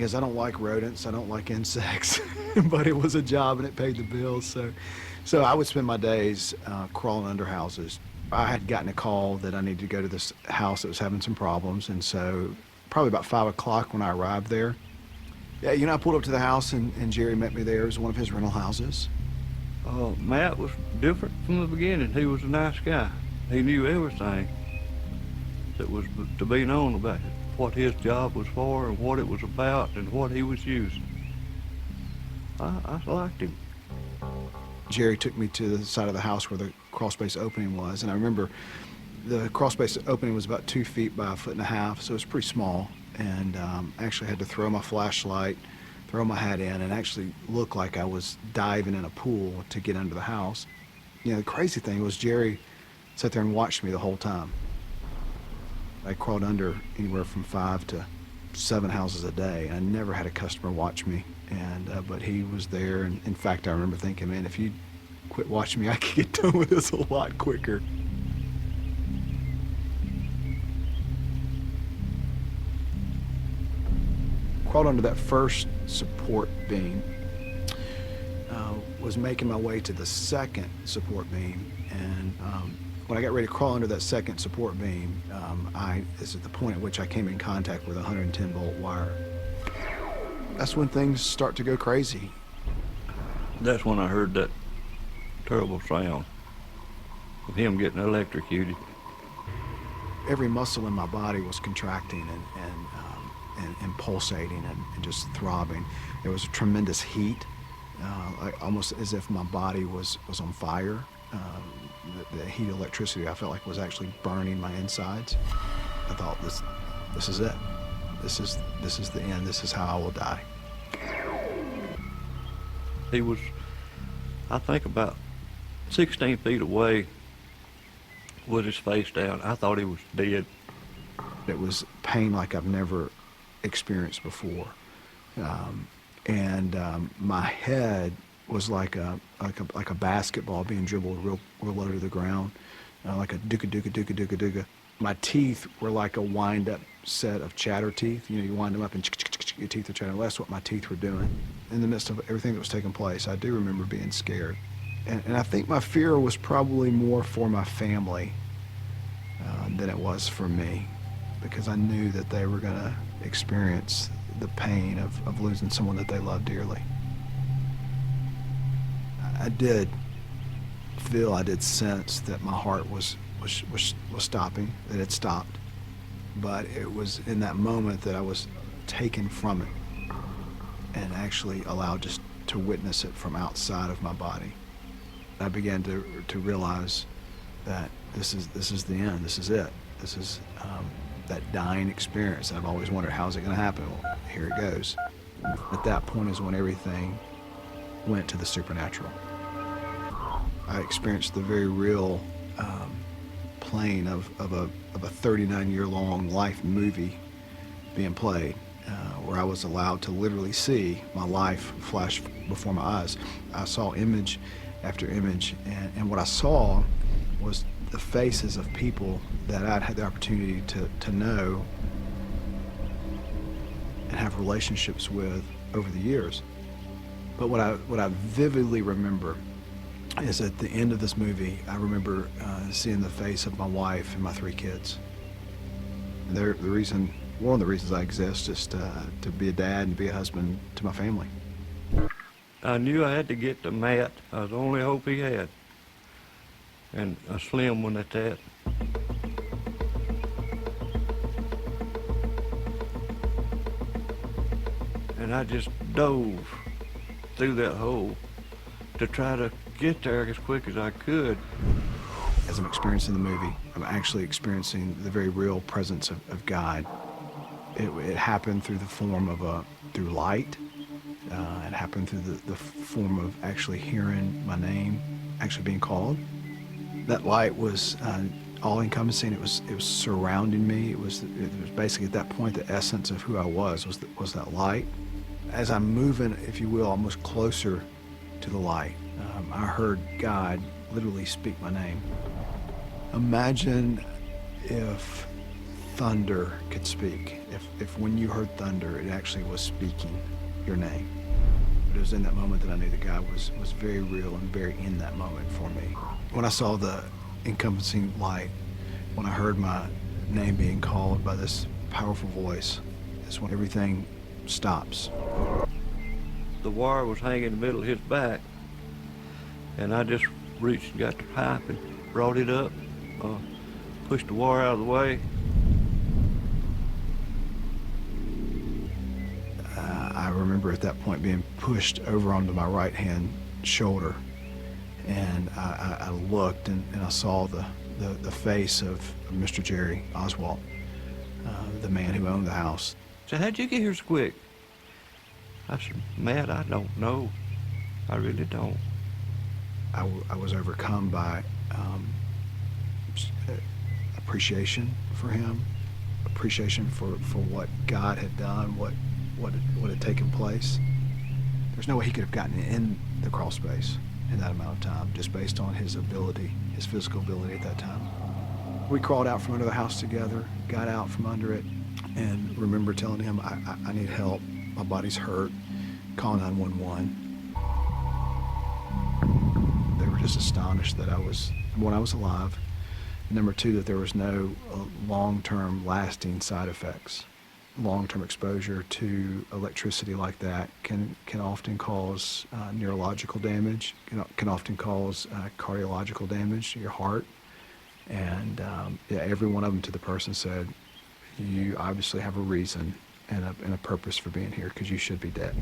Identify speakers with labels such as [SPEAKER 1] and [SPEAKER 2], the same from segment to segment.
[SPEAKER 1] because I don't like rodents, I don't like insects, but it was a job and it paid the bills. So I would spend my days crawling under houses. I had gotten a call that I needed to go to this house that was having some problems, and so probably about 5 o'clock when I arrived there. Yeah, I pulled up to the house and Jerry met me there. It was one of his rental houses.
[SPEAKER 2] Matt was different from the beginning. He was a nice guy. He knew everything that was to be known about it, what his job was for and what it was about and what he was using. I liked him.
[SPEAKER 1] Jerry took me to the side of the house where the crawl space opening was, and I remember the crawl space opening was about 2 feet by 1.5 feet, so it was pretty small, and I actually had to throw my flashlight, throw my hat in, and actually look like I was diving in a pool to get under the house. The crazy thing was Jerry sat there and watched me the whole time. I crawled under anywhere from 5 to 7 houses a day. I never had a customer watch me, but he was there. And in fact, I remember thinking, man, if you quit watching me, I could get done with this a lot quicker. Crawled under that first support beam, was making my way to the second support beam, and when I got ready to crawl under that second support beam, this is the point at which I came in contact with a 110-volt wire. That's when things start to go crazy.
[SPEAKER 2] That's when I heard that terrible sound of him getting electrocuted.
[SPEAKER 1] Every muscle in my body was contracting and pulsating and just throbbing. There was a tremendous heat, almost as if my body was on fire. The heat of electricity I felt like was actually burning my insides. I thought, this is it. This is the end. This is how I will die.
[SPEAKER 2] He was, I think, about 16 feet away with his face down. I thought he was dead.
[SPEAKER 1] It was pain like I've never experienced before, my head was like a basketball being dribbled real low to the ground, like a dooka dooka dooka dooka dooka. My teeth were like a wind-up set of chatter teeth. You wind them up and your teeth are chattering. That's what my teeth were doing. In the midst of everything that was taking place, I do remember being scared, and I think my fear was probably more for my family than it was for me, because I knew that they were gonna experience the pain of losing someone that they loved dearly. I did sense that my heart was stopping, that it stopped, but it was in that moment that I was taken from it and actually allowed just to witness it from outside of my body. I began to realize that this is the end. This is it. This is that dying experience. And I've always wondered, how's it going to happen? Well, here it goes. At that point is when everything went to the supernatural. I experienced the very real plane of a 39-year-long life movie being played, where I was allowed to literally see my life flash before my eyes. I saw image after image, and what I saw was the faces of people that I'd had the opportunity to know and have relationships with over the years. But what I vividly remember is at the end of this movie, I remember seeing the face of my wife and my 3 kids. And one of the reasons I exist is to be a dad and be a husband to my family.
[SPEAKER 2] I knew I had to get to Matt. I was the only hope he had. And a slim one at that. And I just dove through that hole to try to get there as quick as I could.
[SPEAKER 1] As I'm experiencing the movie, I'm actually experiencing the very real presence of God. It happened through the form of through light. It happened through the form of actually hearing my name actually being called. That light was all-encompassing. It was surrounding me. It was basically at that point the essence of who I was that light. As I'm moving, if you will, almost closer to the light, I heard God literally speak my name. Imagine if thunder could speak, if when you heard thunder, it actually was speaking your name. It was in that moment that I knew that God was very real and very in that moment for me. When I saw the encompassing light, when I heard my name being called by this powerful voice, is when everything stops.
[SPEAKER 2] The wire was hanging in the middle of his back, and I just reached and got the pipe and brought it up, pushed the wire out of the way.
[SPEAKER 1] I remember at that point being pushed over onto my right-hand shoulder, and I looked and I saw the face of Mr. Jerry Oswalt, the man who owned the house.
[SPEAKER 2] He said, "How'd you get here so quick?" I said, "Matt, I don't know. I really don't."
[SPEAKER 1] I was overcome by appreciation for him, appreciation for what God had done, what had taken place. There's no way he could have gotten in the crawl space in that amount of time, just based on his ability, his physical ability at that time. We crawled out from under the house together, got out from under it, and remember telling him, I need help, my body's hurt, call 911. They were just astonished that I was alive. Number two, that there was no long-term lasting side effects. Long-term exposure to electricity like that can often cause neurological damage, can often cause cardiological damage to your heart. And yeah, every one of them to the person said, "You obviously have a reason and a purpose for being here, because you should be dead."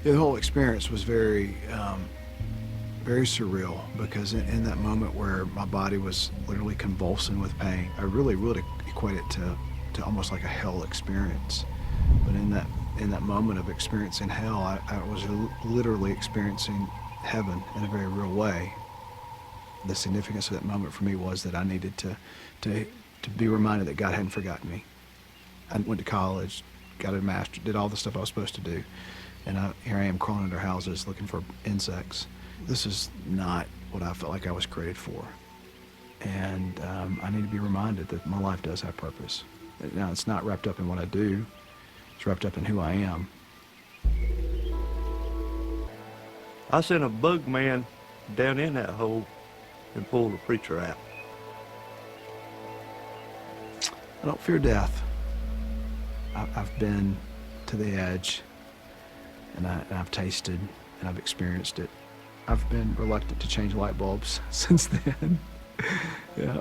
[SPEAKER 1] Yeah, the whole experience was very surreal, because in that moment where my body was literally convulsing with pain, I really would equate it to almost like a hell experience. But in that moment of experiencing hell, I was literally experiencing heaven in a very real way. The significance of that moment for me was that I needed to be reminded that God hadn't forgotten me. I went to college, got a master's, did all the stuff I was supposed to do, and here I am crawling under houses looking for insects. This is not what I felt like I was created for. And I need to be reminded that my life does have purpose. Now, it's not wrapped up in what I do, it's wrapped up in who I am.
[SPEAKER 2] I sent a bug man down in that hole and pulled the preacher out.
[SPEAKER 1] I don't fear death. I've been to the edge, and I've tasted and I've experienced it. I've been reluctant to change light bulbs since then. Yeah.